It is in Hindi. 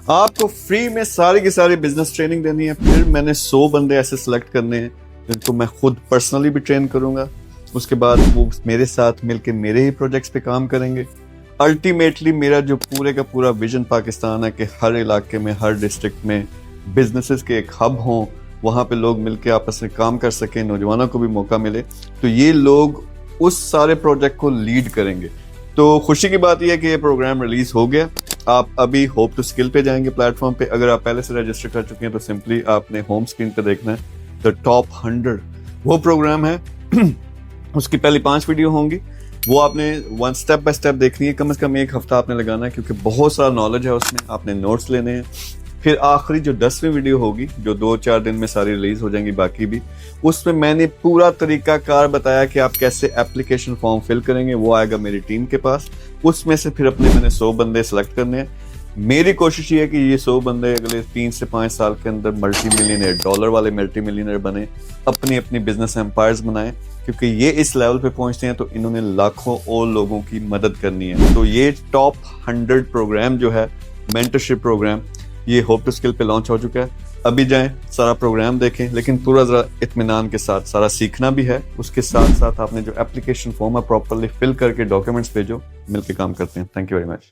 आपको फ्री में सारी की सारी बिजनेस ट्रेनिंग देनी है। फिर मैंने 100 बंदे ऐसे सिलेक्ट करने हैं जिनको मैं खुद पर्सनली भी ट्रेन करूंगा। उसके बाद वो मेरे साथ मिलके मेरे ही प्रोजेक्ट्स पे काम करेंगे। अल्टीमेटली मेरा जो पूरे का पूरा विजन पाकिस्तान है कि हर इलाके में, हर डिस्ट्रिक्ट में बिजनेसेस के एक हब हों, वहाँ पे लोग मिलके आपस में काम कर सकें, नौजवानों को भी मौका मिले। तो ये लोग उस सारे प्रोजेक्ट को लीड करेंगे। तो खुशी की बात यह है कि ये प्रोग्राम रिलीज हो गया। आप अभी होप टू स्किल पे जाएंगे प्लेटफॉर्म पे। अगर आप पहले से रजिस्टर कर चुके हैं तो सिंपली आपने होम स्क्रीन पे देखना है द टॉप 100 वो प्रोग्राम है। उसकी पहली 5 वीडियो होंगी, वो आपने वन स्टेप बाय स्टेप देखनी है। कम से कम 1 हफ्ता आपने लगाना है क्योंकि बहुत सारा नॉलेज है उसमें, आपने नोट्स लेने हैं। फिर आखिरी जो 10वीं वीडियो होगी जो 2-4 दिन में सारी रिलीज हो जाएंगी बाकी भी, उसमें मैंने पूरा तरीकाकार बताया कि आप कैसे एप्लीकेशन फॉर्म फिल करेंगे। वो आएगा मेरी टीम के पास। उसमें से फिर मैंने 100 बंदे सेलेक्ट करने हैं। मेरी कोशिश ये है कि ये 100 बंदे अगले 3 से 5 साल के अंदर मल्टी मिलियनर, डॉलर वाले मल्टी मिलियनर बने, अपनी अपनी बिजनेस एम्पायर्स बनाएं। क्योंकि ये इस लेवल पे पहुंचते हैं तो इन्होंने लाखों और लोगों की मदद करनी है। तो ये टॉप 100 प्रोग्राम जो है, मेंटरशिप प्रोग्राम, ये होप टू स्किल पे लॉन्च हो चुका है। अभी जाएं, सारा प्रोग्राम देखें, लेकिन पूरा जरा इत्मीनान के साथ। सारा सीखना भी है, उसके साथ साथ आपने जो एप्लीकेशन फॉर्म है प्रॉपरली फिल करके डॉक्यूमेंट्स भेजो, मिलके काम करते हैं। Thank you very much.